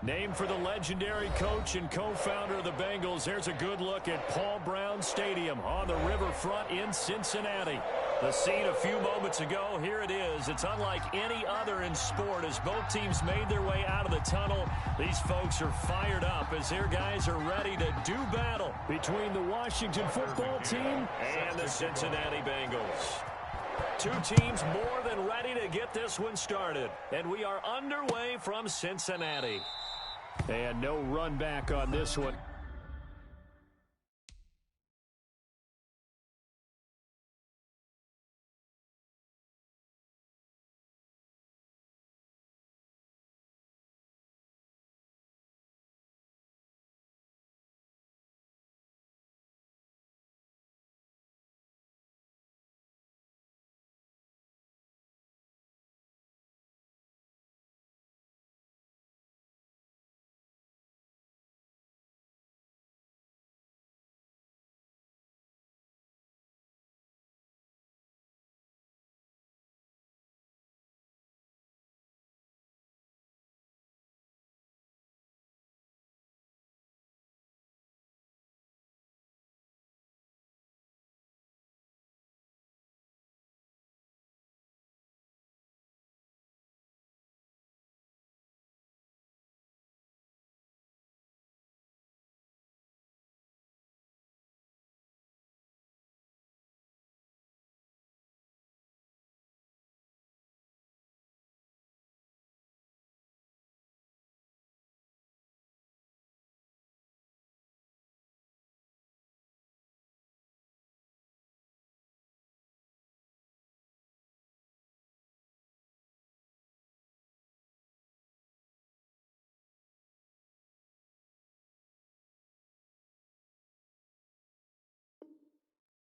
Named for the legendary coach and co-founder of the Bengals, there's a good look at Paul Brown Stadium on the riverfront in Cincinnati. The scene a few moments ago, here it is. It's unlike any other in sport as both teams made their way out of the tunnel. These folks are fired up as their guys are ready to do battle between the Washington football team and the Cincinnati Bengals. Two teams more than ready to get this one started. And we are underway from Cincinnati. And no run back on this one.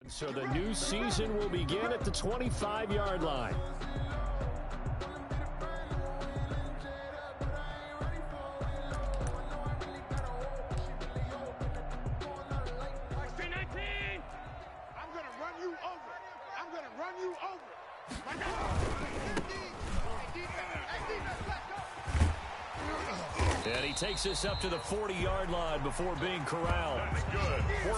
So the new season will begin at the 25-yard line. And he takes us up to the 40-yard line before being corralled.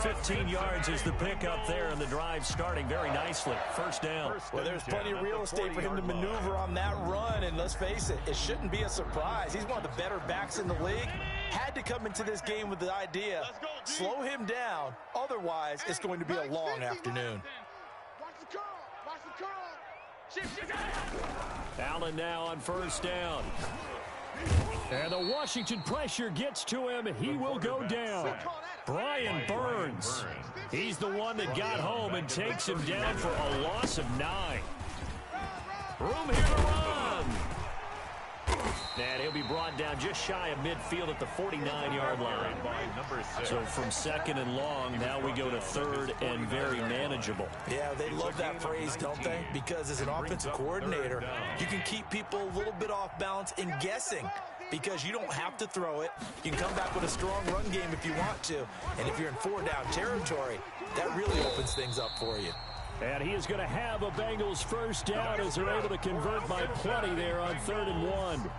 15 yards is the pickup there, and the drive starting very nicely. First down. Well, there's plenty of real estate for him to maneuver on that run, and let's face it, it shouldn't be a surprise. He's one of the better backs in the league. Had to come into this game with the idea, slow him down, otherwise it's going to be a long afternoon. Allen now on first down. And the Washington pressure gets to him, and he will go down. Brian Burns. He's the one that got home and takes him down for a loss of 9. Room here to run. And he'll be brought down just shy of midfield at the 49-yard line. So from second and long, now we go to third and very manageable. Yeah, they love that phrase, don't they? Because as an offensive coordinator, you can keep people a little bit off balance in guessing because you don't have to throw it. You can come back with a strong run game if you want to. And if you're in 4-down territory, that really opens things up for you. And he is going to have a Bengals first down as they're able to convert by plenty there on 3rd and 1.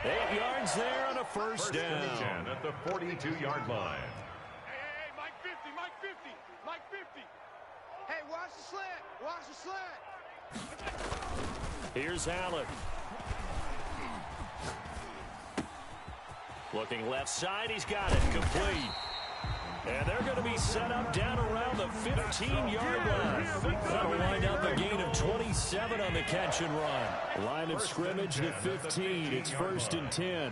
8 yards there on a first down. At the 42-yard line. Hey, Mike 50, Mike 50, Mike 50. Hey, watch the slant, watch the slant. Here's Allen. Looking left side, he's got it complete. And they're going to be set up down around the 15-yard line. That'll wind up a gain of 27 on the catch and run. Line of scrimmage, the 15. It's 1st and 10.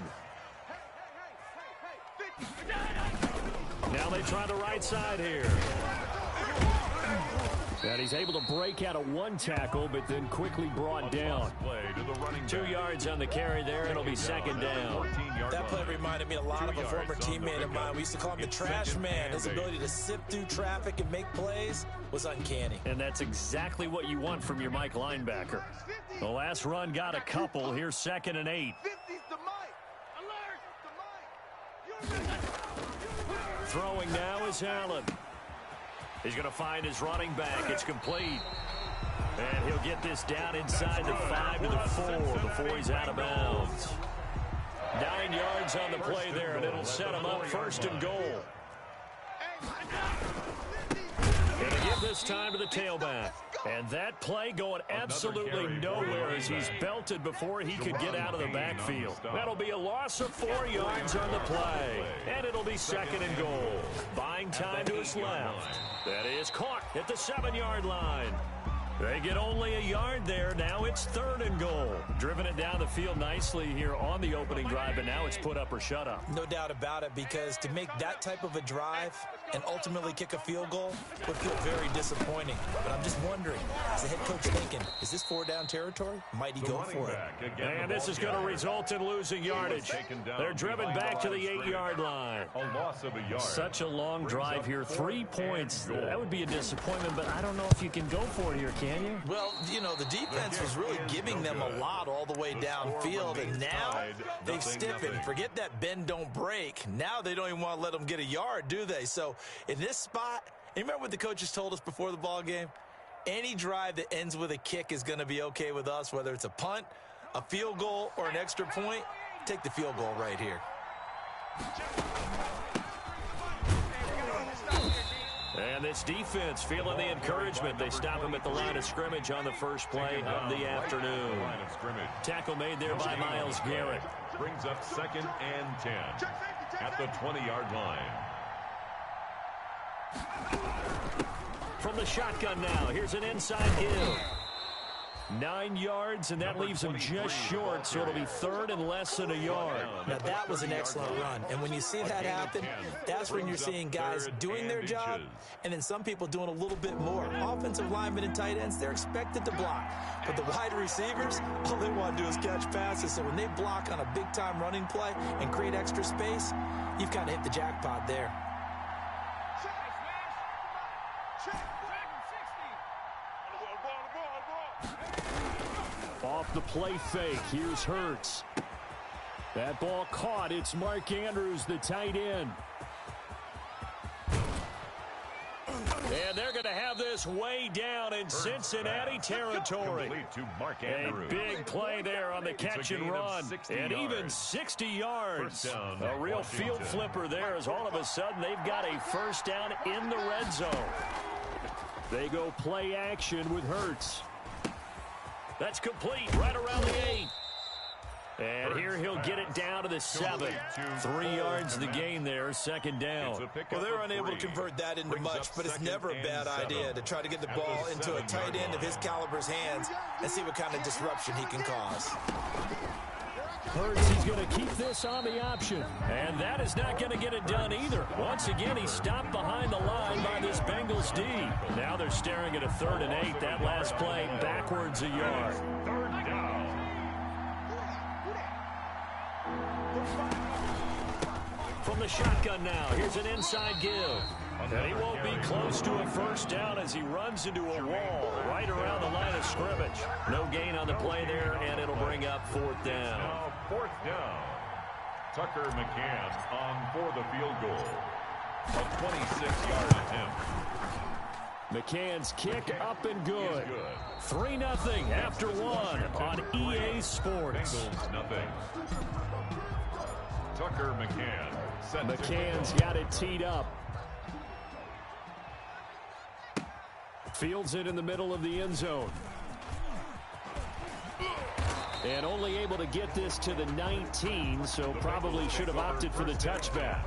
Now they try the right side here. And he's able to break out of one tackle, but then quickly brought down. 2 yards on the carry there, and it'll be 2nd down. That play reminded me a lot of a former teammate of mine. We used to call him the trash man. His ability to sift through traffic and make plays was uncanny. And that's exactly what you want from your Mike linebacker. The last run got a couple. Here's 2nd and 8. Throwing now is Allen. He's going to find his running back. It's complete. And he'll get this down inside the 5 to the 4 before he's out of bounds. 9 yards on the play there, and it'll set him up first and goal. Gonna give this time to the tailback. And that play going absolutely nowhere as he's belted before he could get out of the backfield. That'll be a loss of 4 yards on the play. And it'll be second and goal. Buying time to his left. That is caught at the 7-yard line. They get only a yard there. Now it's third and goal. Driven it down the field nicely here on the opening drive, but now it's put up or shut up. No doubt about it, because to make that type of a drive and ultimately kick a field goal would feel very disappointing. But I'm just wondering, is the head coach thinking, is this 4-down territory? Might he go for it? And this is going to result in losing yardage. They're driven back to the 8-yard line. A loss of a yard. Such a long drive here. 3 points. That would be a disappointment, but I don't know if you can go for it here, can you? Well, you know, the defense was really giving them a lot all the way downfield, and now they've stiffened. Forget that bend, don't break. Now they don't even want to let them get a yard, do they? So in this spot, you remember what the coaches told us before the ball game? Any drive that ends with a kick is going to be okay with us, whether it's a punt, a field goal, or an extra point. Take the field goal right here. And this defense feeling the encouragement. They stop him at the line of scrimmage on the first play of the afternoon. Tackle made there by Myles Garrett. Brings up 2nd and 10 at the 20-yard line. From the shotgun now, here's an inside give. 9 yards, and that leaves him just short, so it'll be third and less than a yard. Now, that was an excellent run, and when you see that happen, that's when you're seeing guys doing their job, and then some people doing a little bit more. Offensive linemen and tight ends, they're expected to block, but the wide receivers, all they want to do is catch passes, so when they block on a big-time running play and create extra space, you've kind of hit the jackpot there. Off the play fake, here's Hurts. That ball caught. It's Mark Andrews, the tight end. And they're going to have this way down in Cincinnati territory. A big play there on the catch and run. And even 60 yards. A real field flipper there as all of a sudden they've got a first down in the red zone. They go play action with Hurts. That's complete right around the 8. And here he'll get it down to the 7. 3 yards the gain there, second down. Well, they're unable to convert that into much, but it's never a bad idea to try to get the ball into a tight end of his caliber's hands and see what kind of disruption he can cause. Hurts, he's going to keep this on the option. And that is not going to get it done either. Once again, he stopped behind the line by this Bengals D. Now they're staring at a 3rd and 8. That last play backwards a yard. Third down. From the shotgun now, here's an inside give. And he won't be close to a first down as he runs into a wall right around the line of scrimmage. No gain on the play there, and it'll bring up 4th down. Now 4th down. Tucker McCann on for the field goal. A 26-yard attempt. McCann's kick up and good. 3-0 after 1 on EA Sports. Bengals nothing. Tucker McCann. McCann's got it teed up. Fields it in the middle of the end zone. And only able to get this to the 19, so probably should have opted for the touchback.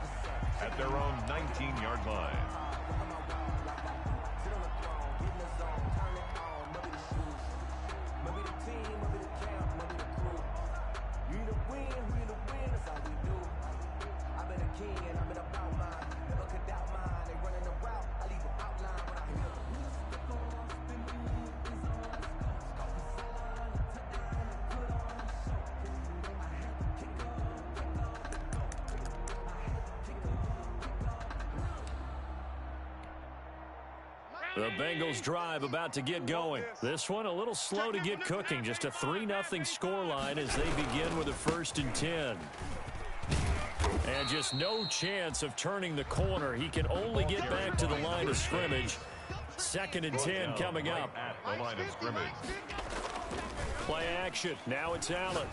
At their own 19-yard line. The Bengals drive about to get going. This one a little slow to get cooking. Just a 3-0 scoreline as they begin with a 1st and 10. And just no chance of turning the corner. He can only get back to the line of scrimmage. 2nd and 10 coming up. At the line of scrimmage. Play action. Now it's Allen.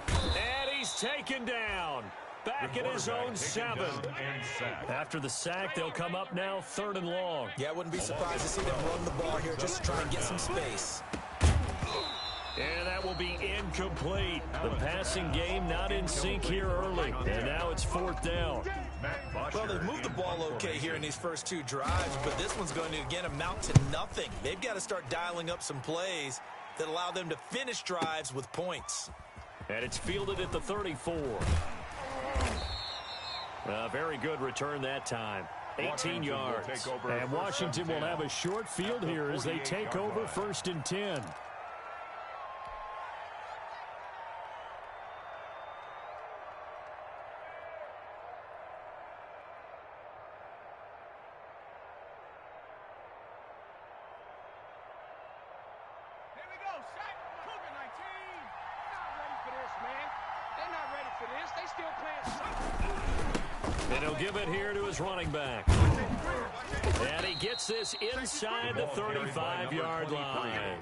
And he's taken down. Back at his own 7. After the sack, they'll come up now 3rd and long. Yeah, I wouldn't be surprised to see them run the ball here just to try and get some space. And that will be incomplete. The passing game not in sync here early. And now it's 4th down. Well, they've moved the ball okay here in these first 2 drives, but this one's going to, again, amount to nothing. They've got to start dialing up some plays that allow them to finish drives with points. And it's fielded at the 34. Very good return that time. 18 yards. And Washington will have a short field here as they take over 1st and 10. And he'll give it here to his running back. And he gets this inside the 35-yard line.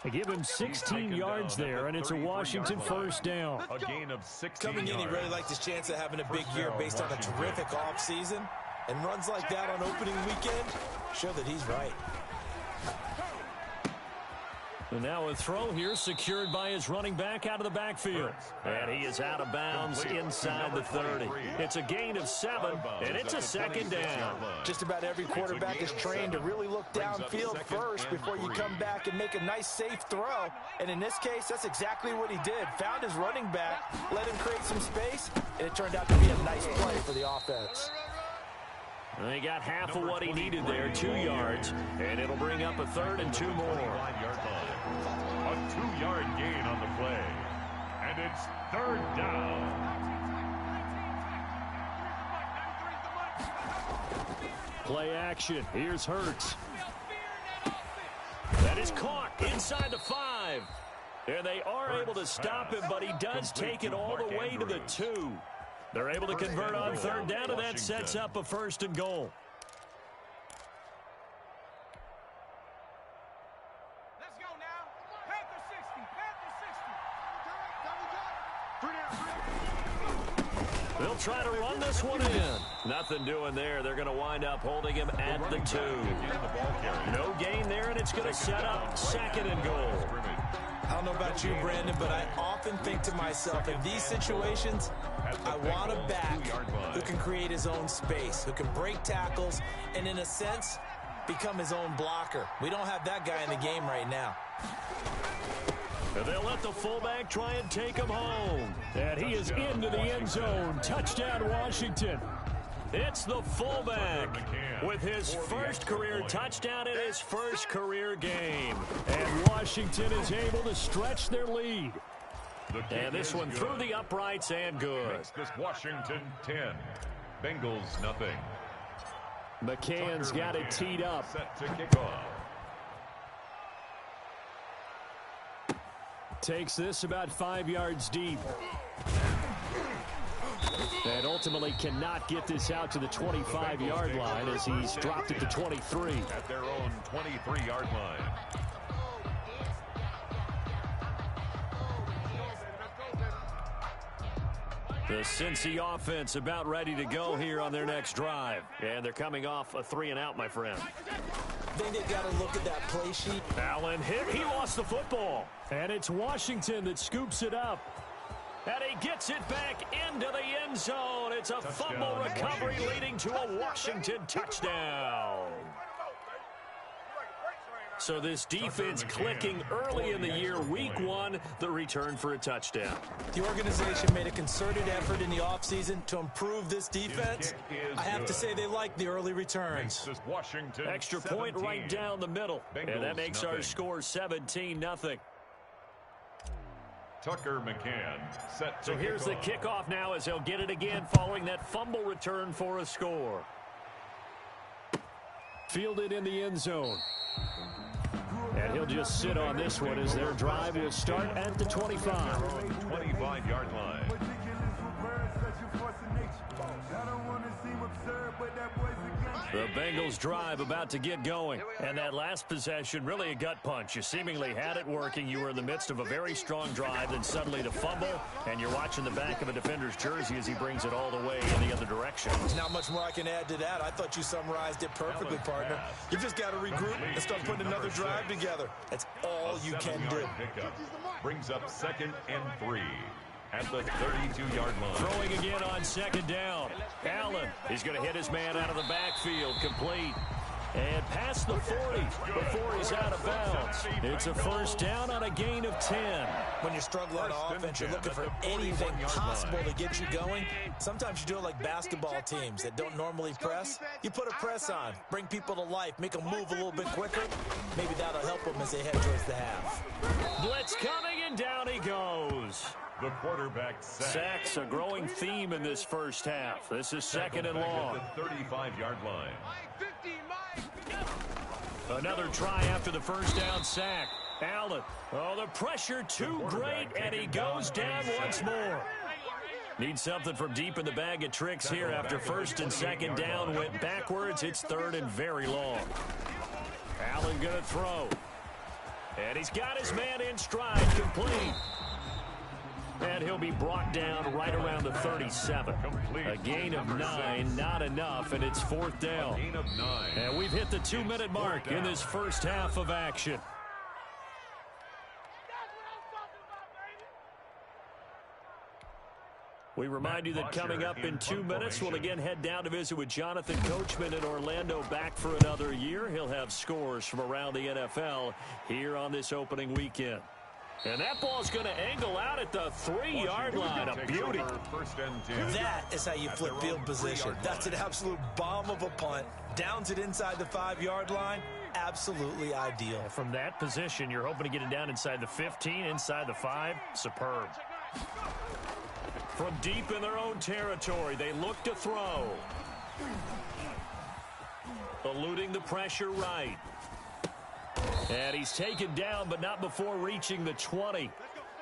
They give him 16 yards there, and it's a Washington 1st down. A gain of 16 Coming in, he really liked his chance of having a big year based on a terrific offseason. And runs like that on opening weekend show that he's right. And now a throw here secured by his running back out of the backfield. And he is out of bounds inside the 30. It's a gain of 7, and it's a 2nd down. Just about every quarterback is trained to really look downfield first before you come back and make a nice, safe throw. And in this case, that's exactly what he did. Found his running back, let him create some space, and it turned out to be a nice play for the offense. And he got half of what he needed there, 2 yards, and it'll bring up a 3rd and 2 more. A 2-yard gain on the play. And it's 3rd down. Play action. Here's Hurts. That is caught inside the 5. And they are able to stop him, but he does take it all the way to the 2. They're able to convert on 3rd down, and that sets up a 1st and goal. Let's go now. Panther 60. Panther 60. They'll try to run this one in. Nothing doing there. They're going to wind up holding him at the 2. No gain there, and it's going to set up 2nd and goal. I don't know about you, Brandon, but I often think to myself, in these situations, I want a back who can create his own space, who can break tackles, and in a sense, become his own blocker. We don't have that guy in the game right now. And they'll let the fullback try and take him home. And he is into the end zone. Touchdown, Washington. It's the fullback with his 1st career touchdown in his 1st career game. And Washington is able to stretch their lead. And this one through the uprights and good. Makes this Washington 10. Bengals nothing. McCann's got it teed up. Set to kick off. Takes this about 5 yards deep. And ultimately cannot get this out to the 25-yard line as he's dropped it to 23. At their own 23-yard line. The Cincy offense about ready to go here on their next drive. And they're coming off a 3-and-out, my friend. I think they've got to look at that play sheet. Allen hit. He lost the football. And it's Washington that scoops it up. And he gets it back into the end zone. It's a fumble recovery leading to a Washington touchdown. So this defense clicking early in the year, week 1, the return for a touchdown. The organization made a concerted effort in the offseason to improve this defense. I have to say they like the early returns. Extra point right down the middle. And that makes our score 17-0. Tucker McCann set. So here's the kickoff now as he'll get it again following that fumble return for a score. Fielded in the end zone. And he'll just sit on this one as their drive will start at the 25. 25-yard line. The Bengals drive about to get going. And that last possession, really a gut punch. You seemingly had it working. You were in the midst of a very strong drive, then suddenly the fumble, and you're watching the back of a defender's jersey as he brings it all the way in the other direction. There's not much more I can add to that. I thought you summarized it perfectly, partner. You just got to regroup and start putting another drive together. That's all you can do. Brings up 2nd and 3. At the 32-yard line. Throwing again on 2nd down. Allen, he's going to hit his man out of the backfield. Complete. And past the 40 before he's out of bounds. It's a first down on a gain of 10. When you're struggling on offense, you're looking for anything possible to get you going. Sometimes you do it like basketball teams that don't normally press. You put a press on, bring people to life, make them move a little bit quicker. Maybe that'll help them as they head towards the half. Blitz coming, and down he goes. The quarterback sacks, a growing theme in this first half. This is 2nd and long. At the 35-yard line. Another try after the first down sack. Allen. Oh, the pressure too great, and he goes down once more. Needs something from deep in the bag of tricks here after 1st and 2nd down went backwards. It's 3rd and very long. Allen going to throw. And he's got his man in stride, complete. And he'll be brought down right around the 37. A gain of 9, not enough, and it's 4th down. And we've hit the 2-minute mark in this first half of action. We remind you that coming up in 2 minutes, we'll again head down to visit with Jonathan Coachman in Orlando, back for another year. He'll have scores from around the NFL here on this opening weekend. And that ball's going to angle out at the 3-yard line. A beauty. That is how you flip field position. That's an absolute bomb of a punt. Downs it inside the 5-yard line. Absolutely ideal. From that position, you're hoping to get it down inside the 15, inside the 5. Superb. From deep in their own territory, they look to throw. Eluding the pressure right. And he's taken down, but not before reaching the 20.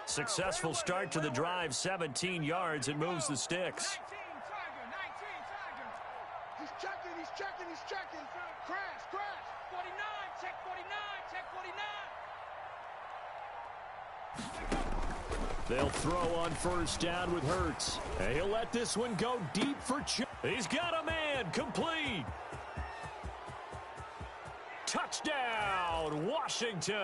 Successful start to the drive, 17 yards, and moves the sticks. He's checking. Crash. 49, check 49. They'll throw on 1st down with Hurts. And he'll let this one go deep for He's got a man, complete. Touchdown, Washington.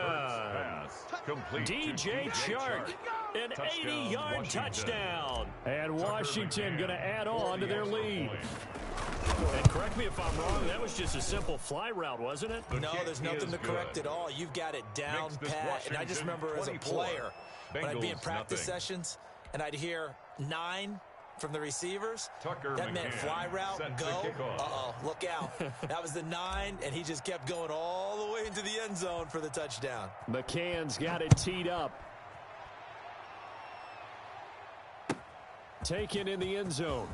DJ Chark, an 80-yard touchdown. And Washington going to add on to their lead. And correct me if I'm wrong, that was just a simple fly route, wasn't it? No, there's nothing to correct at all. You've got it down pat. And I just remember as a player, when I'd be in practice sessions, and I'd hear 9 from the receivers, that meant fly route, go, look out. That was the 9, and he just kept going all the way into the end zone for the touchdown. McCann's got it teed up. Taken in the end zone.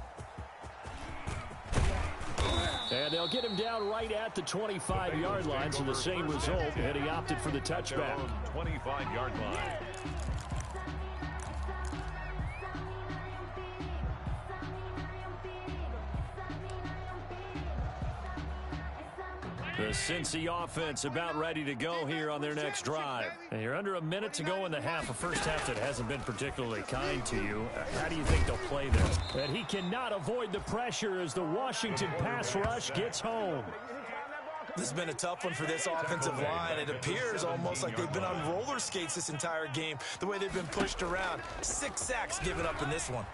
And they'll get him down right at the 25-yard line, so the same result, and he opted for the touchback. 25-yard line. The Cincy offense about ready to go here on their next drive. And you're under a minute to go in the half, a first half that hasn't been particularly kind to you. How do you think they'll play this? And he cannot avoid the pressure as the Washington pass rush gets home. This has been a tough one for this offensive line. It appears almost like they've been on roller skates this entire game, the way they've been pushed around. 6 sacks given up in this one.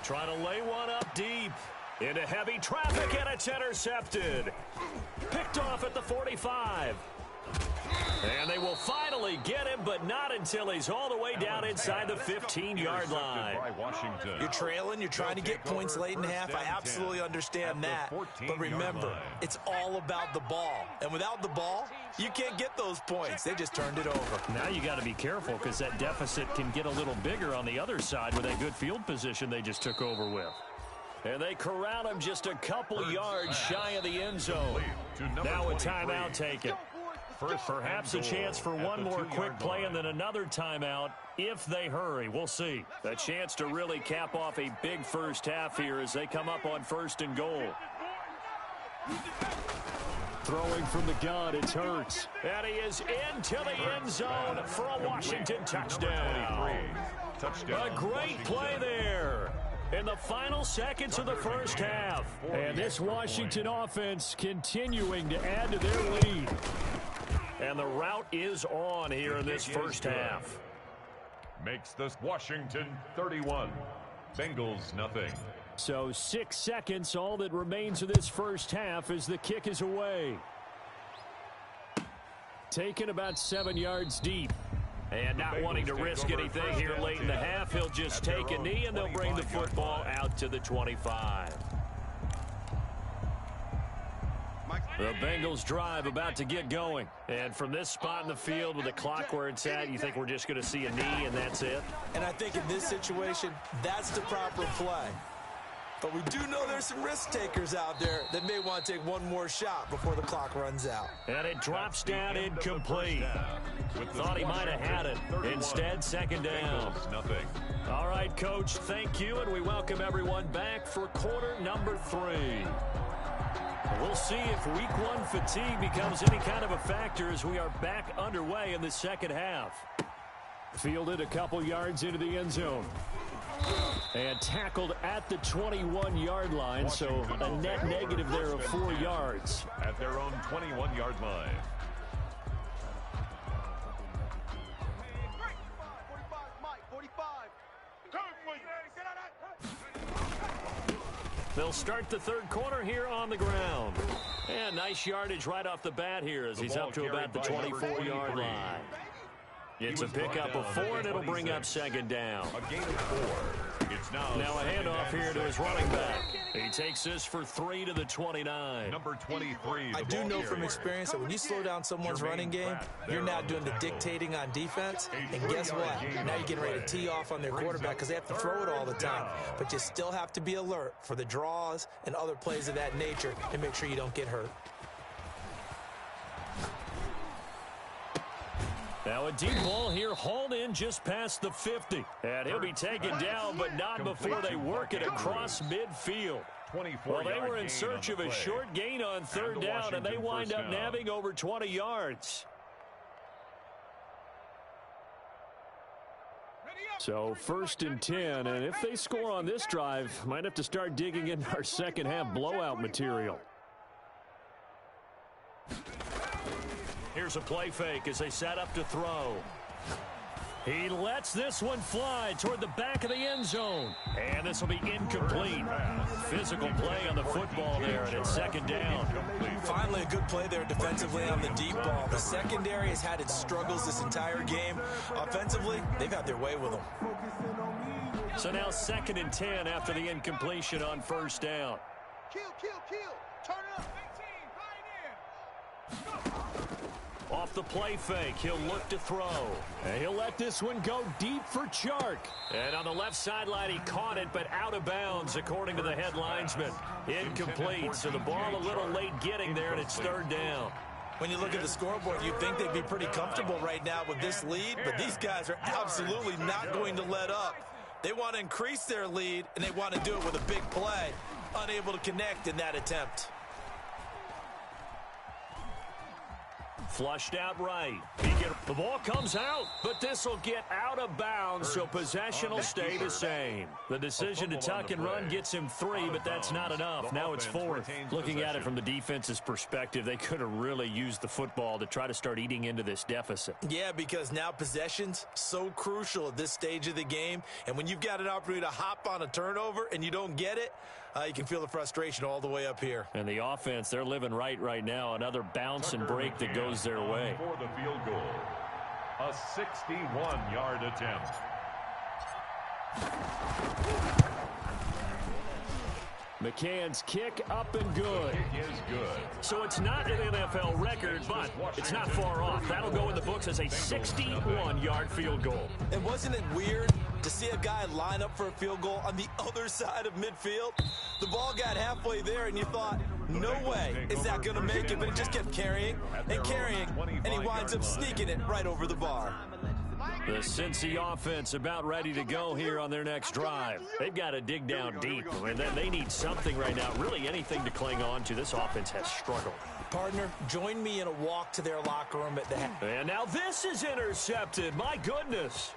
Trying to lay one up deep. Into heavy traffic, and it's intercepted. Picked off at the 45. And they will finally get him, but not until he's all the way down inside the 15-yard line. You're trailing. You're trying to get points late in the half. I absolutely understand that. But remember, it's all about the ball. And without the ball, you can't get those points. They just turned it over. Now you got to be careful because that deficit can get a little bigger on the other side with that good field position they just took over with. And they corral him just a couple yards shy of the end zone. Now a timeout taken. Perhaps a chance for one more quick play and then another timeout if they hurry. We'll see. A chance to really cap off a big first half here as they come up on 1st and goal. Throwing from the gun, it's Hurts. And he is into the end zone for a Washington touchdown. A great play there in the final seconds of the first half. And this Washington offense continuing to add to their lead. And the route is on here in this first half. Makes this Washington 31. Bengals nothing. So 6 seconds, all that remains of this first half as the kick is away. Taken about 7 yards deep. And not wanting to risk anything here late in the half, he'll just take a knee and they'll bring the football out to the 25. The Bengals drive about to get going. And from this spot in the field with the clock where it's at, you think we're just going to see a knee and that's it? And I think in this situation, that's the proper play. But we do know there's some risk takers out there that may want to take one more shot before the clock runs out. And it drops down incomplete. Thought he might have had it. Instead, second down. All right, Coach, thank you, and we welcome everyone back for quarter number 3. We'll see if week 1 fatigue becomes any kind of a factor as we are back underway in the second half. Fielded a couple yards into the end zone. And tackled at the 21-yard line, so a net negative there of 4 yards. At their own 21-yard line. They'll start the third quarter here on the ground. And nice yardage right off the bat here as he's up to about the 24-yard line. It's a pickup of 4, and it'll bring up second down. A gain of 4. It's now a handoff here to his running back. He takes this for 3 to the 29. Number 23. I do know from experience that when you slow down someone's running game, you're now doing the dictating on defense. And guess what? Now you're getting ready to tee off on their quarterback because they have to throw it all the time. But you still have to be alert for the draws and other plays of that nature and make sure you don't get hurt. Now a deep ball here hauled in just past the 50. And he'll be taken down, but not before they work it across midfield. Well, they were in search of a short gain on third down, and they wind up nabbing over 20 yards. So 1st and 10, and if they score on this drive, might have to start digging in our second half blowout material. Here's a play fake as they set up to throw. He lets this one fly toward the back of the end zone. And this will be incomplete. Physical play on the football there, and it's second down. Finally, a good play there defensively on the deep ball. The secondary has had its struggles this entire game. Offensively, they've had their way with them. So now 2nd and 10 after the incompletion on first down. Kill. Turn it up. 18, right in. Off the play fake, he'll look to throw. And he'll let this one go deep for Chark. And on the left sideline, he caught it, but out of bounds, according to the head linesman. Incomplete, so the ball a little late getting there, and it's third down. When you look at the scoreboard, you'd think they'd be pretty comfortable right now with this lead, but these guys are absolutely not going to let up. They want to increase their lead, and they want to do it with a big play. Unable to connect in that attempt. Flushed out right. The ball comes out, but this will get out of bounds, so possession will stay the same. The decision to tuck and run gets him 3, but that's not enough. Now it's 4th. Looking at it from the defense's perspective, they could have really used the football to try to start eating into this deficit. Yeah, because now possession's so crucial at this stage of the game, and when you've got an opportunity to hop on a turnover and you don't get it, you can feel the frustration all the way up here. And the offense, they're living right now. Another bounce and break that goes their way. For the field goal, a 61-yard attempt. McCann's kick up and good. Kick is good. So it's not an NFL record, but it's not far off. That'll go in the books as a 61-yard field goal. And wasn't it weird to see a guy line up for a field goal on the other side of midfield? The ball got halfway there, and you thought, no way is that going to make it, but it just kept carrying, and he winds up sneaking it right over the bar. The Cincy offense about ready to go here on their next drive. They've got to dig down deep, and then they need something right now, really anything to cling on to. This offense has struggled. Partner, join me in a walk to their locker room at the half. And now this is intercepted. My goodness.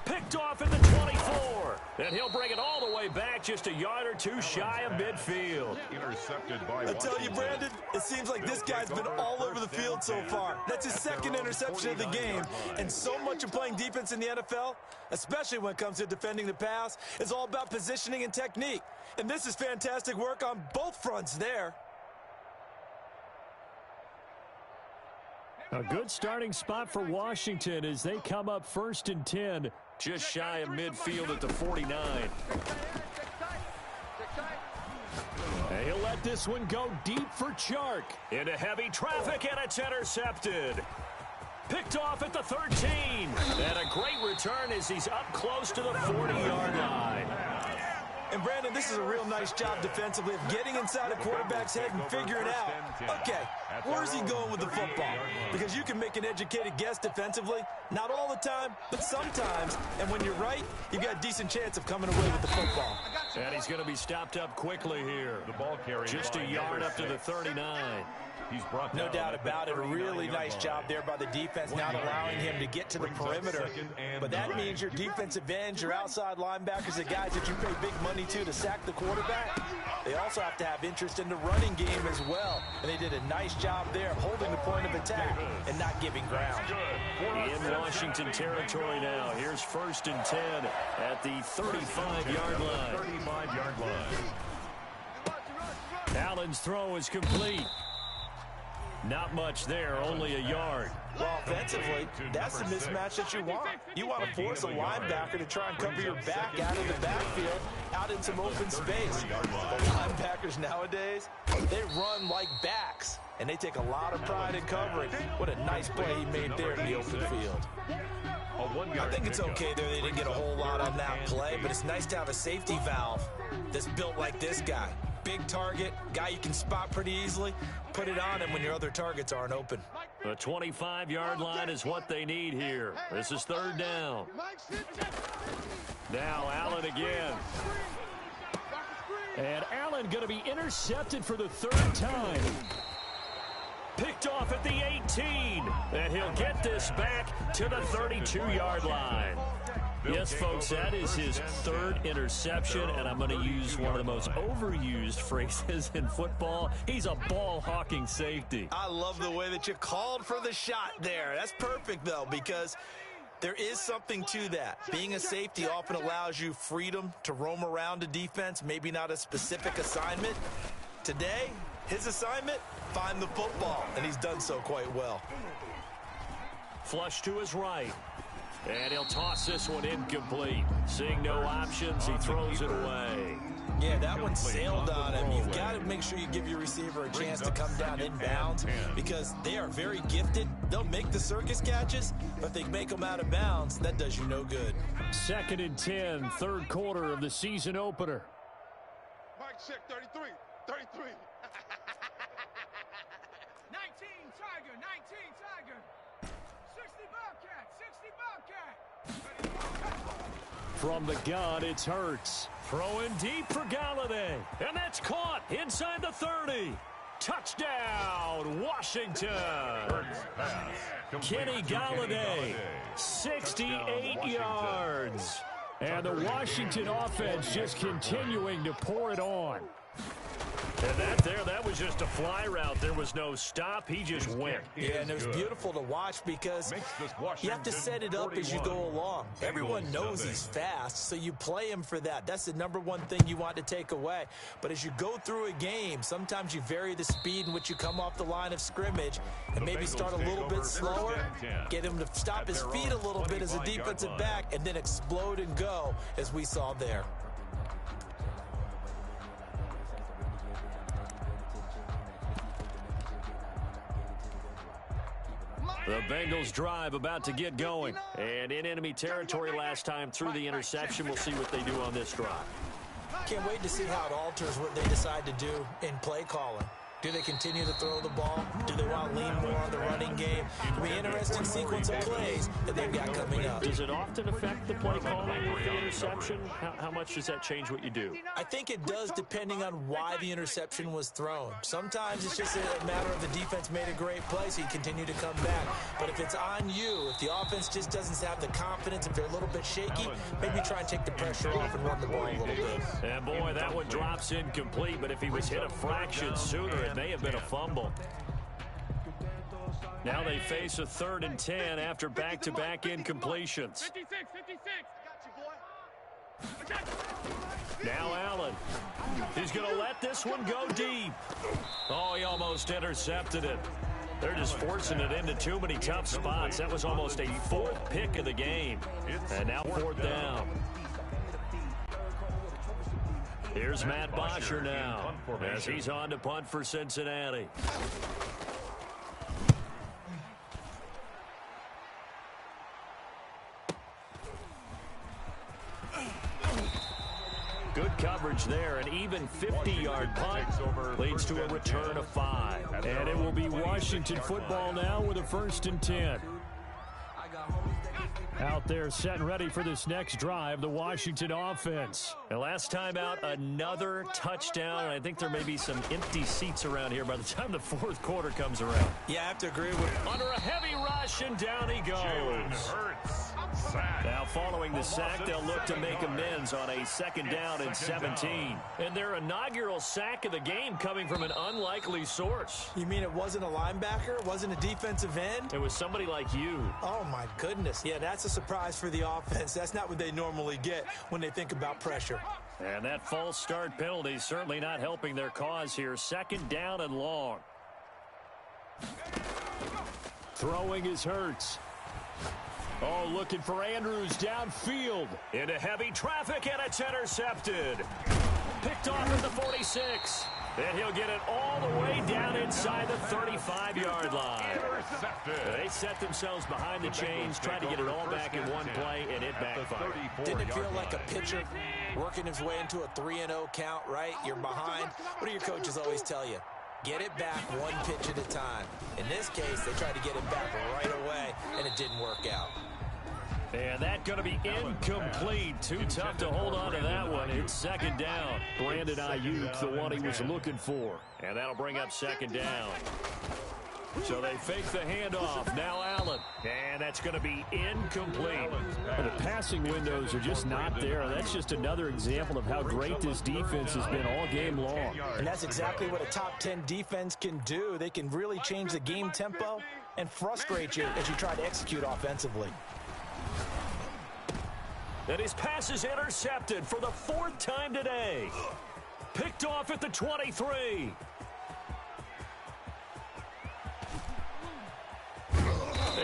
Picked off at the 24. And he'll bring it all the way back just a yard or two shy of midfield. Intercepted by I tell you, Brandon, it seems like this guy's been all over the field so far. That's his second interception of the game. And so much of playing defense in the NFL, especially when it comes to defending the pass, is all about positioning and technique. And this is fantastic work on both fronts there. A good starting spot for Washington as they come up 1st and 10, just shy of midfield at the 49. And he'll let this one go deep for Chark. Into heavy traffic, and it's intercepted. Picked off at the 13. And a great return as he's up close to the 40-yard line. And, Brandon, this is a real nice job defensively of getting inside a quarterback's head and figuring out, okay, where's he going with the football? Because you can make an educated guess defensively, not all the time, but sometimes. And when you're right, you've got a decent chance of coming away with the football. And he's going to be stopped up quickly here. The ball carrier just a yard up to the 39. He's brought No doubt about it. A really nice job there by the defense, not allowing him to get to the perimeter. But that means your defensive ends, your outside linebackers, the guys that you pay big money to sack the quarterback, they also have to have interest in the running game as well. And they did a nice job there holding the point of attack and not giving ground. In Washington territory now. Here's 1st and 10 at the 35-yard line. 35-yard line. Allen's throw is complete. Not much there, only a yard. Well, offensively, that's the mismatch that you want. You want to force a linebacker to try and cover your back out of the backfield, out in some open space. The linebackers nowadays, they run like backs, and they take a lot of pride in covering. What a nice play he made there in the open field. I think it's okay there. They didn't get a whole lot on that play, but it's nice to have a safety valve that's built like this guy. Big target, guy you can spot pretty easily. Put it on him when your other targets aren't open. The 25-yard line is what they need here. This is 3rd down. Now Allen again. And Allen going to be intercepted for the 3rd time. Picked off at the 18. And he'll get this back to the 32-yard line. Yes, folks, that is his 3rd interception, and I'm going to use one of the most overused phrases in football. He's a ball-hawking safety. I love the way that you called for the shot there. That's perfect, though, because there is something to that. Being a safety often allows you freedom to roam around a defense, maybe not a specific assignment. Today, his assignment, find the football, and he's done so quite well. Flush to his right. And he'll toss this one incomplete. Seeing no options, he throws it away. Yeah, that one sailed on him. You've got to make sure you give your receiver a chance to come down inbounds because they are very gifted. They'll make the circus catches, but if they make them out of bounds, that does you no good. 2nd and 10, 3rd quarter of the season opener. Mike check 33. 33. 19 Tiger, 19 Tiger. 60 Bobcat, 60 Bobcat. From the gun, it's Hurts. Throwing deep for Galladay. And that's caught inside the 30. Touchdown, Washington. Kenny Galladay, 68 yards. And the Washington offense just continuing to pour it on. And that was just a fly route. There was no stop. He just went. Yeah, and it was beautiful to watch because you have to set it up as you go along. Everyone knows he's fast, so you play him for that. That's the #1 thing you want to take away. But as you go through a game, sometimes you vary the speed in which you come off the line of scrimmage and maybe start a little bit slower, get him to stop his feet a little bit as a defensive back, and then explode and go as we saw there. The Bengals drive about to get going. And in enemy territory last time through the interception. We'll see what they do on this drive. Can't wait to see how it alters what they decide to do in play calling. Do they continue to throw the ball? Do they want to lean more on the running game? It'll be an interesting sequence of plays that they've got coming up. Does it often affect the play calling with the interception? How much does that change what you do? I think it does depending on why the interception was thrown. Sometimes it's just a matter of the defense made a great play, so you continue to come back. But if it's on you, if the offense just doesn't have the confidence, if they're a little bit shaky, maybe try and take the pressure off and run the ball a little bit. And boy, that one drops incomplete, but if he was hit a fraction sooner, it may have been a fumble. Now they face a 3rd and 10 after back-to-back incompletions. 56, 56. Now Allen. He's going to let this one go deep. Oh, he almost intercepted it. They're just forcing it into too many tough spots. That was almost a 4th pick of the game. And now 4th down. Here's Matt Bosher now as he's on to punt for Cincinnati. Good coverage there. An even 50-yard punt leads to a return of 5. And it will be Washington football now with a 1st and 10. Out there set and ready for this next drive, the Washington offense. And last time out, another touchdown. And I think there may be some empty seats around here by the time the 4th quarter comes around. Yeah, I have to agree with you. Under a heavy rush, and down he goes. Now following the sack, they'll look to make amends on a 2nd down and 17. And their inaugural sack of the game coming from an unlikely source. You mean it wasn't a linebacker? It wasn't a defensive end? It was somebody like you. Oh, my goodness. Yeah, that's a surprise for the offense. That's not what they normally get when they think about pressure. And that false start penalty certainly not helping their cause here. 2nd down and long. Throwing is Hurts. Oh, looking for Andrews downfield. Into heavy traffic, and it's intercepted. Picked off at the 46. And he'll get it all the way down inside the 35-yard line. They set themselves behind the chains, tried to get it all back in one play, and it backfired. Didn't it feel like a pitcher working his way into a 3-0 count, right? You're behind. What do your coaches always tell you? Get it back one pitch at a time. In this case, they tried to get it back right away, and it didn't work out. And that's going to be incomplete. Too tough to hold on to that one. It's 2nd down. Brandon Ayuk, the one he was looking for. And that'll bring up 2nd down. So they fake the handoff. Now Allen. And that's going to be incomplete. The passing windows are just not there. That's just another example of how great this defense has been all game long. And that's exactly what a top 10 defense can do. They can really change the game tempo and frustrate you as you try to execute offensively. And his pass is intercepted for the 4th time today. Picked off at the 23.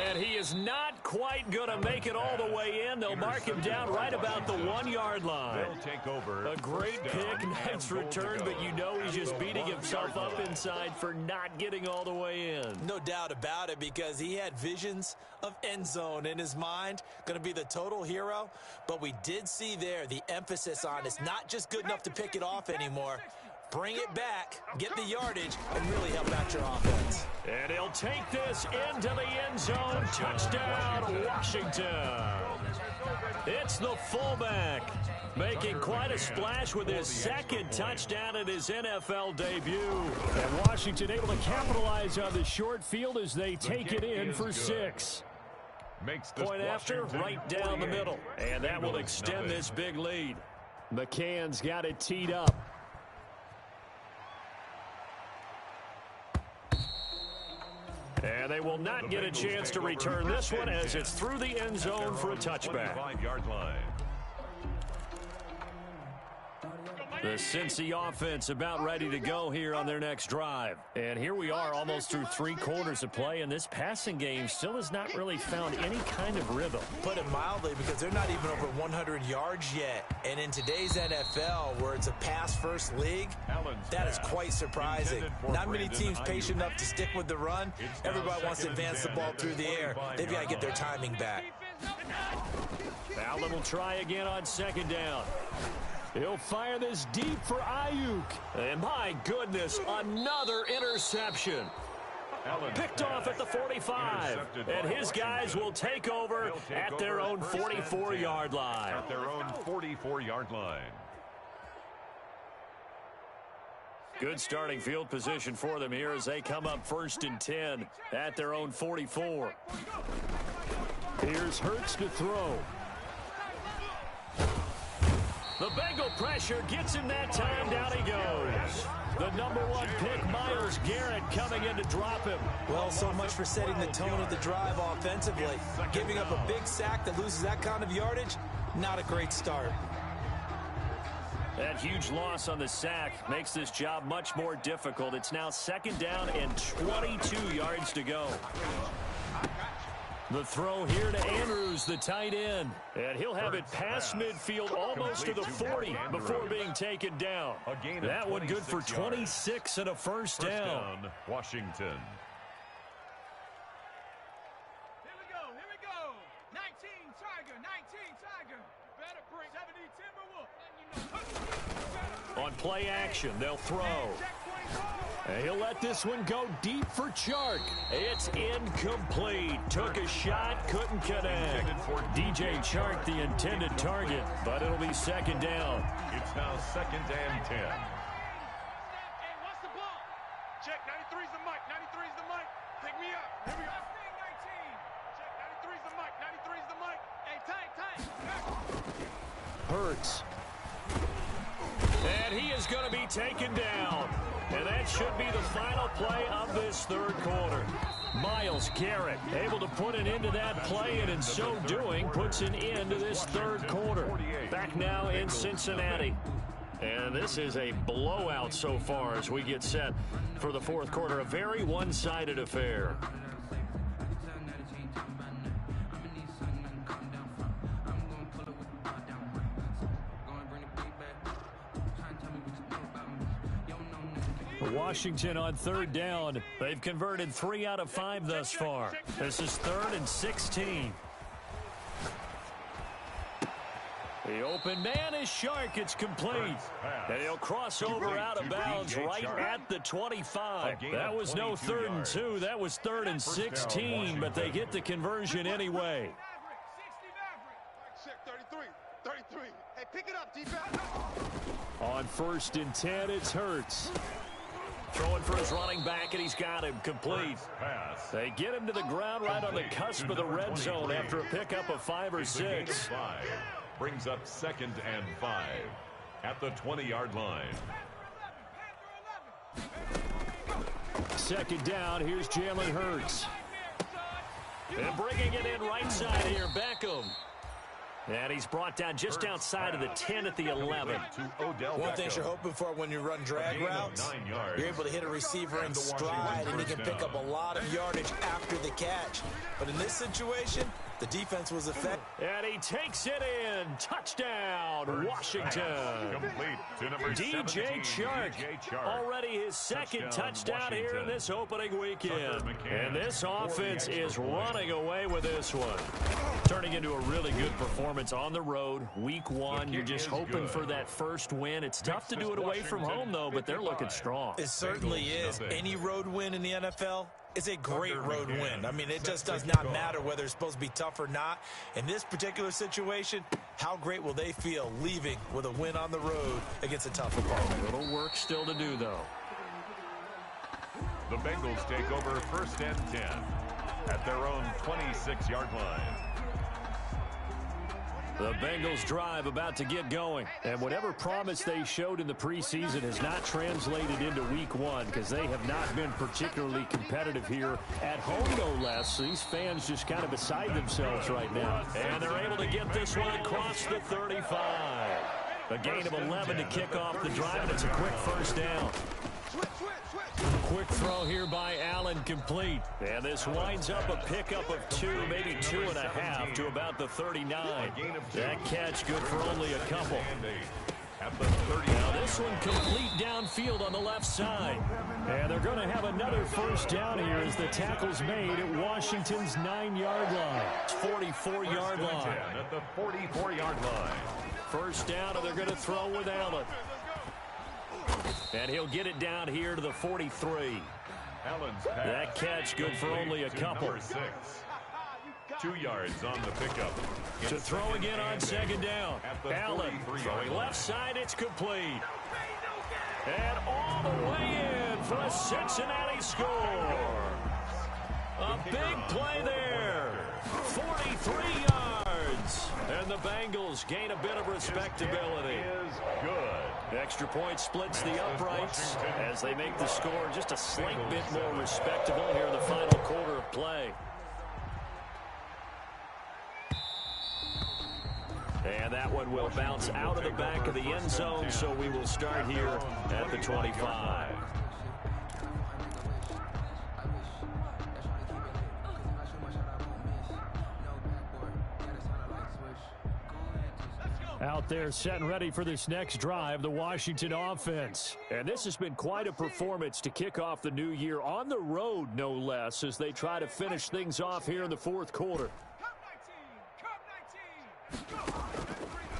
And he is not quite going to make it all the way in. They'll mark him down right about the 1-yard line. A great pick, nice return, but you know he's just beating himself up inside for not getting all the way in. No doubt about it, because he had visions of end zone in his mind, going to be the total hero. But we did see there the emphasis on it's not just good enough to pick it off anymore. Bring it back, get the yardage, and really help out your offense. And he'll take this into the end zone. Touchdown, Washington. It's the fullback making quite a splash with his 2nd touchdown at his NFL debut. And Washington able to capitalize on the short field as they take it in for 6. Point after, right down the middle. And that will extend this big lead. McCann's got it teed up. And they will not get a chance to return this one as it's through the end zone for a touchback. 5-yard line. The Cincy offense about ready to go here on their next drive. And here we are almost through 3 quarters of play, and this passing game still has not really found any kind of rhythm. Put it mildly, because they're not even over 100 yards yet. And in today's NFL, where it's a pass-first league, that is quite surprising. Not many teams patient enough to stick with the run. Everybody wants to advance the ball through the air. They've got to get their timing back. Allen will try again on 2nd down. He'll fire this deep for Ayuk. And my goodness, another interception. Picked off at the 45. And his guys will take over at their own 44-yard line. At their own 44-yard line. Good starting field position for them here as they come up 1st and 10 at their own 44. Here's Hurts to throw. The Bengal pressure gets him that time. Down he goes. The #1 pick, Myles Garrett, coming in to drop him. Well, so much for setting the tone of the drive offensively. Giving up a big sack that loses that kind of yardage, not a great start. That huge loss on the sack makes this job much more difficult. It's now 2nd down and 22 yards to go. The throw here to Andrews, the tight end. And he'll have it past midfield almost to the 40 before being taken down. That one good for 26 and a first down. Washington. Here we go. 19 Tiger, 19 Tiger. Better bring 70 Timberwolf. On play action, they'll throw. And he'll let this one go deep for Chark. It's incomplete. Took a shot, couldn't connect. DJ Chark, the intended target, but it'll be 2nd down. It's now 2nd and 10. Hey, what's the ball? Check, 93's the mic, 93's the mic. Pick me up. Here we go. Check, 93's the mic, 93's the mic. Hey, tight. Hurts. And he is going to be taken down. And that should be the final play of this 3rd quarter. Myles Garrett able to put an end to that play, and in so doing puts an end to this 3rd quarter. Back now in Cincinnati. And this is a blowout so far as we get set for the 4th quarter. A very one-sided affair. Washington on 3rd down. They've converted 3 out of 5 thus far. This is 3rd and 16. The open man is Chark. It's complete. And he'll cross over out of bounds right at the 25. That was no 3rd and 2. That was 3rd and 16, but they get the conversion anyway. Check, 33. Hey, pick it up, defense. On 1st and 10, it's Hurts. Throwing for his running back, and he's got him complete. They get him to the ground right on the cusp of the red zone after a pickup of 5 or 6. Brings up 2nd and 5 at the 20-yard line. 2nd down, here's Jalen Hurts. And bringing it in right side here, Beckham. And he's brought down just outside of the 10 at the 11. One thing you're hoping for when you run drag routes, you're able to hit a receiver in stride, and he can pick up a lot of yardage after the catch. But in this situation, the defense was effective. And he takes it in. Touchdown, Washington. DJ Chark. Already his 2nd touchdown here in this opening weekend. And this offense is running away with this one. Turning into a really good performance on the road. Week 1, you're just hoping for that first win. It's tough to do it away from home, though, but they're looking strong. It certainly is. Any road win in the NFL is a great road win. I mean, it just does not matter whether it's supposed to be tough or not. In this particular situation, how great will they feel leaving with a win on the road against a tough opponent? A little work still to do, though. The Bengals take over 1st and 10 at their own 26-yard line. The Bengals drive about to get going. And whatever promise they showed in the preseason has not translated into week 1 because they have not been particularly competitive here at home, no less. These fans just kind of beside themselves right now. And they're able to get this one across the 35. A gain of 11 to kick off the drive, and it's a quick first down. Quick throw here by Allen, complete. And this winds up a pickup of 2, maybe 2.5 to about the 39. That catch good for only a couple. at the 30. Now this one complete downfield on the left side. And they're going to have another first down here as the tackle's made at Washington's 9-yard line. It's 44-yard line. At the 44-yard line. First down, and they're going to throw with Allen. And he'll get it down here to the 43. That catch good for only a couple. 2 yards on the pickup. To throw again on second down. Allen throwing left side. It's complete. And all the way in for a Cincinnati score. A big play there. 43 yards. And the Bengals gain a bit of respectability. Is good. Extra point splits the uprights as they make the score just a slight bit more respectable here in the final quarter of play. And that one will bounce out of the back of the end zone, so we will start here at the 25. Out there set and ready for this next drive, the Washington offense. And this has been quite a performance to kick off the new year on the road, no less, as they try to finish things off here in the fourth quarter.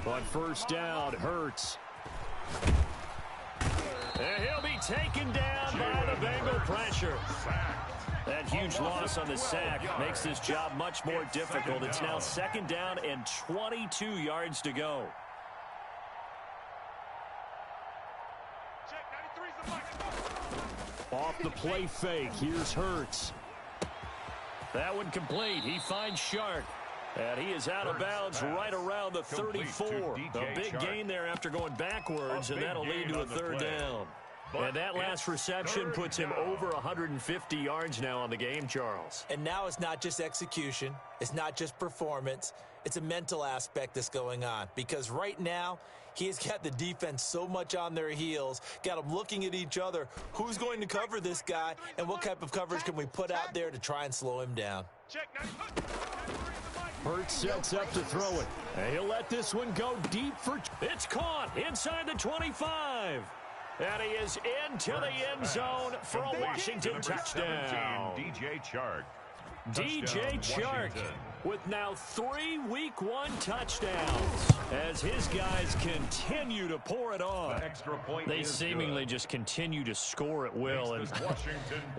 On first down, Hurts. And he'll be taken down by the Bengal pressure. That huge loss on the sack makes this job much more difficult. It's now second down and 22 yards to go. Off the play fake, here's Hurts. That one complete. He finds Shark. And he is out of bounds right around the 34. A big gain there after going backwards, and that'll lead to a third down. And that last reception puts him over 150 yards now on the game, Charles. And now it's not just execution. It's not just performance. It's a mental aspect that's going on. Because right now, he's got the defense so much on their heels, got them looking at each other. Who's going to cover this guy, and what type of coverage can we put out there to try and slow him down? Hurts sets up to throw it. And he'll let this one go deep for... It's caught inside the 25. And he is into the end zone for a Washington touchdown. DJ Chark. DJ Chark with now 3 Week 1 touchdowns as his guys continue to pour it on. They seemingly just continue to score at will, and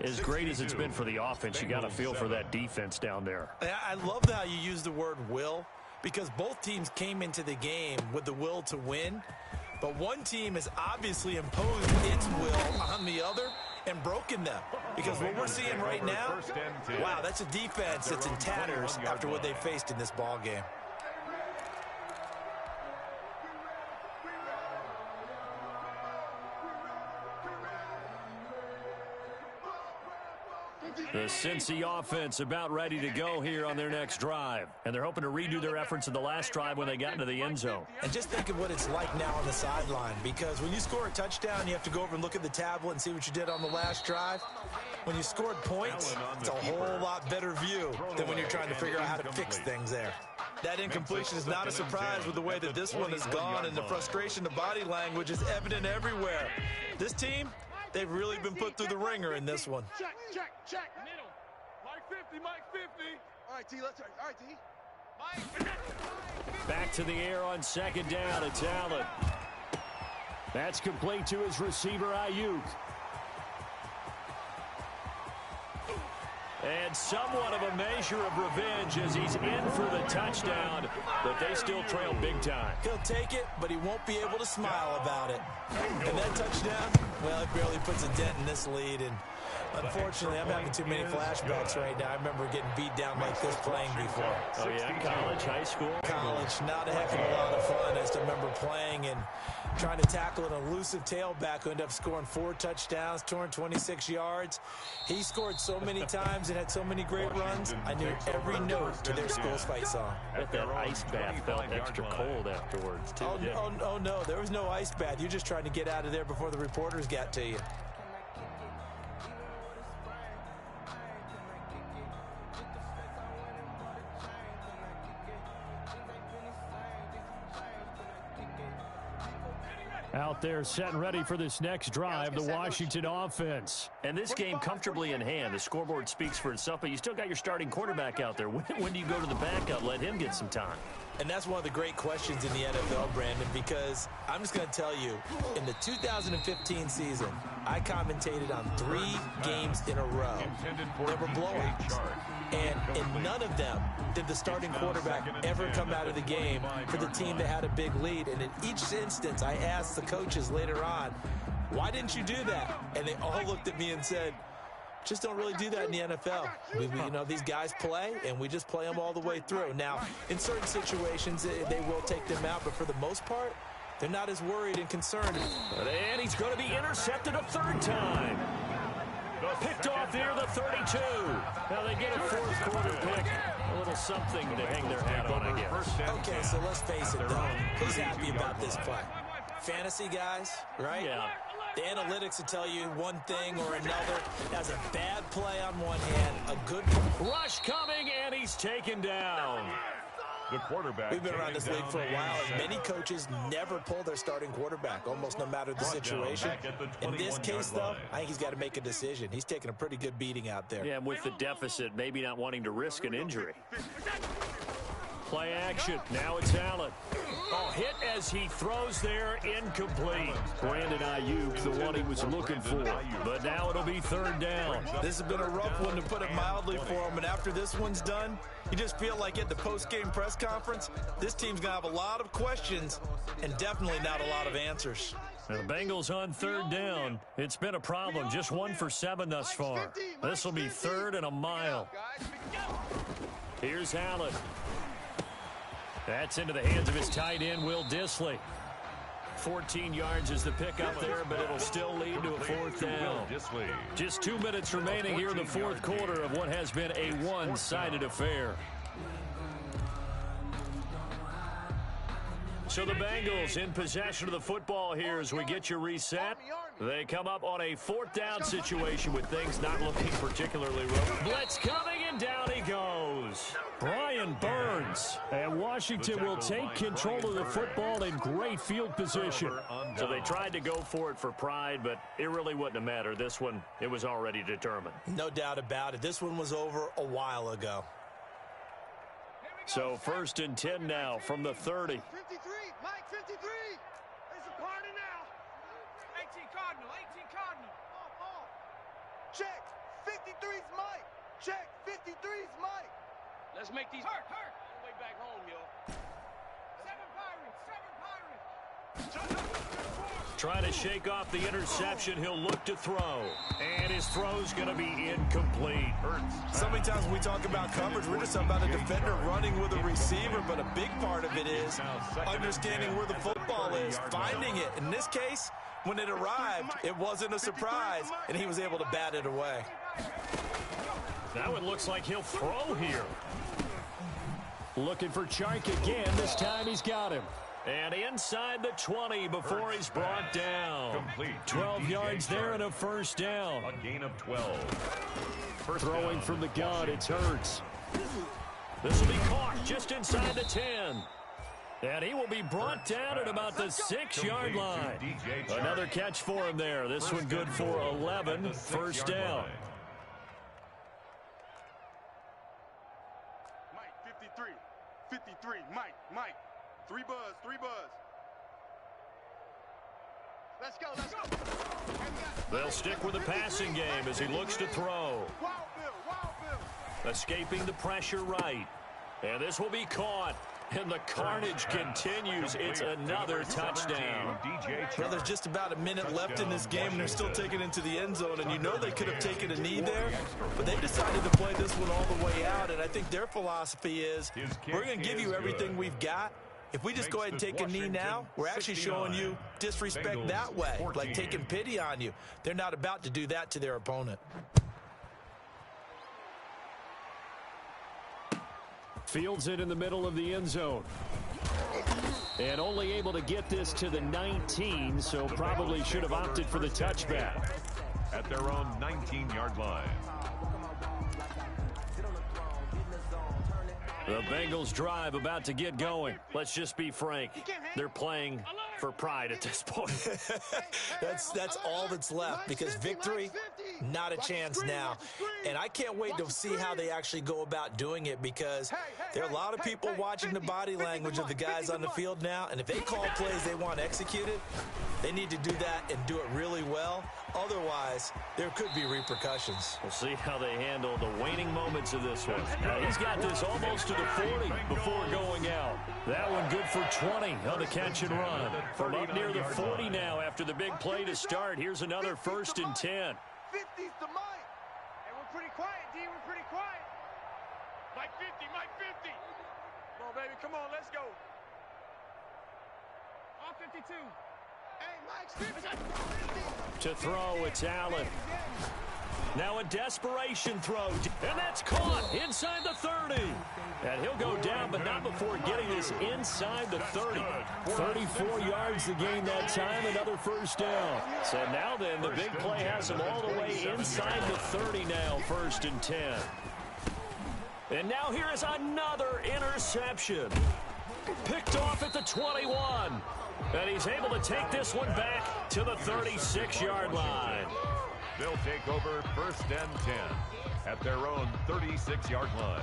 as great as it's been for the offense, you got to feel for that defense down there. I love how you use the word will, because both teams came into the game with the will to win, but one team has obviously imposed its will on the other and broken them. Because what we're seeing right now, wow, that's a defense that's in tatters after what they faced in this ball game. The Cincy offense about ready to go here on their next drive. And they're hoping to redo their efforts in the last drive when they got into the end zone. And just think of what it's like now on the sideline, because when you score a touchdown, you have to go over and look at the tablet and see what you did on the last drive. When you scored points, it's a whole lot better view than when you're trying to figure out how to fix things there. That incompletion is not a surprise with the way that this one has gone, and the frustration, the body language is evident everywhere. This team, they've really been put through the ringer in this one. Check. Middle. Mike 50. All right, T, let's all right, T. Mike. Back to the air on second down. It's Allen. That's complete to his receiver, Ayuk. And somewhat of a measure of revenge as he's in for the touchdown, but they still trail big time. He'll take it, but he won't be able to smile about it. And that touchdown, well, it barely puts a dent in this lead. And unfortunately, I'm having too many flashbacks right now. I remember getting beat down like this playing before. Oh, yeah? College, high school? College, not a heck of a lot of fun. I just remember playing and trying to tackle an elusive tailback who ended up scoring 4 touchdowns, 226 yards. He scored so many times and had so many great runs, I knew every note to their school's fight song. But that ice bath felt extra cold afterwards, too. Oh, no, there was no ice bath. You're just trying to get out of there before the reporters got to you. Out there set and ready for this next drive, the Washington offense. And this game comfortably in hand. The scoreboard speaks for itself, but you still got your starting quarterback out there. When do you go to the backup, let him get some time? And that's one of the great questions in the NFL, Brandon, because I'm just going to tell you, in the 2015 season, I commentated on 3 games in a row. They were blowouts. And in none of them did the starting quarterback ever come out of the game for the team that had a big lead. And in each instance, I asked the coaches later on, why didn't you do that? And they all looked at me and said, just don't really do that in the NFL. You know, these guys play, and we just play them all the way through. Now, in certain situations, they will take them out, but for the most part, they're not as worried and concerned. And he's going to be intercepted a 3rd time. Picked off near the 32. Now they get a 4th quarter pick. A little something to hang their hat on, I guess. Okay, so let's face it, though. Who's happy about this play? Fantasy guys, right? Yeah. The analytics will tell you one thing or another. That's a bad play on one hand, a good rush coming, and he's taken down. The quarterback. We've been around this league for a while, and many coaches never pull their starting quarterback, almost no matter the situation. In this case, though, I think he's got to make a decision. He's taking a pretty good beating out there. Yeah, and with the deficit, maybe not wanting to risk an injury. Play action. Now it's Allen. Oh, hit as he throws there, incomplete. Brandon Ayuk, the one he was looking for. But now it'll be 3rd down. This has been a rough one, to put it mildly, for him. And after this one's done, you just feel like at the post-game press conference, this team's going to have a lot of questions and definitely not a lot of answers. Now the Bengals on 3rd down. It's been a problem. Just 1 for 7 thus far. This will be 3rd and a mile. Here's Allen. That's into the hands of his tight end, Will Dissly. 14 yards is the pick up there, but it'll still lead to a 4th down. Just 2 minutes remaining here in the 4th quarter of what has been a one-sided affair. So the Bengals in possession of the football here as we get you reset. They come up on a 4th down situation with things not looking particularly rough. Blitz coming, and down he goes. Brian Burns. And Washington will take control of the football in great field position. So they tried to go for it for pride, but it really wouldn't have mattered. This one, it was already determined. No doubt about it. This one was over a while ago. So 1st and 10 now from the 30. 53, Mike, 53. It's a party now. 18 Cardinal, 18 Cardinal. Check, 53's Mike. Check, 53's Mike. Let's make these hurt. All the way back home, yo. 7 Pirates. Trying to shake off the interception. He'll look to throw. And his throw's going to be incomplete. So many times when we talk about coverage, we're just talking about a defender running with a receiver, but a big part of it is understanding where the football is, finding it. In this case, when it arrived, it wasn't a surprise, and he was able to bat it away. That one looks like he'll throw here. Looking for Chark again. This time he's got him. And inside the 20 before he's brought down. 12 yards there and a 1st down. A gain of 12. Throwing from the gun, it's Hurts. This will be caught just inside the 10. And he will be brought down at about the 6-yard line. Another catch for him there. This one good for 11. 1st down. Mike, 53. 53, Mike. 3 buzz. Let's go. They'll stick with the passing game as he looks to throw. Wild Bill. Escaping the pressure right. And this will be caught. And the carnage continues. It's another touchdown. Well, there's just about a minute left in this game, and they're still taking it into the end zone. And you know they could have taken a knee there, but they decided to play this one all the way out. And I think their philosophy is, we're going to give you everything we've got. If we just go ahead and take a knee now, we're actually showing you disrespect that way, like taking pity on you. They're not about to do that to their opponent. Fields it in the middle of the end zone. And only able to get this to the 19, so probably should have opted for the touchback. At their own 19-yard line. The Bengals drive about to get going. Let's just be frank. They're playing for pride at this point. That's all that's left, because victory, not a chance now. And I can't wait to see how they actually go about doing it, because there are a lot of people watching the body language of the guys on the field now, and if they call plays they want executed, they need to do that and do it really well. Otherwise, there could be repercussions. We'll see how they handle the waning moments of this one. He's got this almost to the 40 before going out. That one good for 20 on the catch and run. From up near the 40 now after the big play to start. Here's another 1st and 10. 50's to Mike. Hey, we're pretty quiet, D. We're pretty quiet. Mike 50, Mike 50. Come on, baby. Come on, let's go. All 52. Hey, Mike's 50. To throw, it's Allen. Now a desperation throw, and that's caught inside the 30. And he'll go down, but not before getting this inside the 30. 34 yards to gain that time, another 1st down. So now then, the big play has him all the way inside the 30 now, 1st and 10. And now here is another interception. Picked off at the 21. And he's able to take this one back to the 36-yard line. They'll take over 1st and 10 at their own 36-yard line.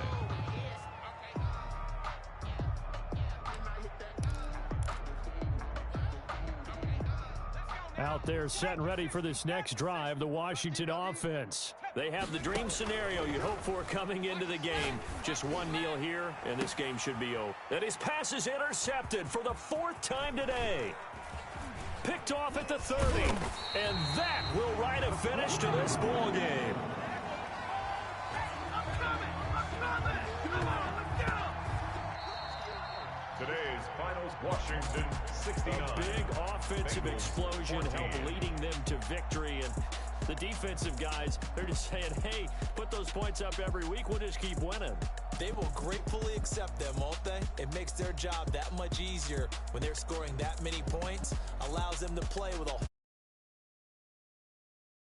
Out there set and ready for this next drive, the Washington offense. They have the dream scenario you hope for coming into the game. Just one kneel here, and this game should be over. And his pass is intercepted for the 4th time today. Picked off at the 30, and that will write a finish to this ball game. Today's finals, Washington 69. A big offensive explosion helped leading them to victory. And the defensive guys, they're just saying, hey, put those points up every week. We'll just keep winning. They will gratefully accept them, won't they? It makes their job that much easier when they're scoring that many points. Allows them to play with a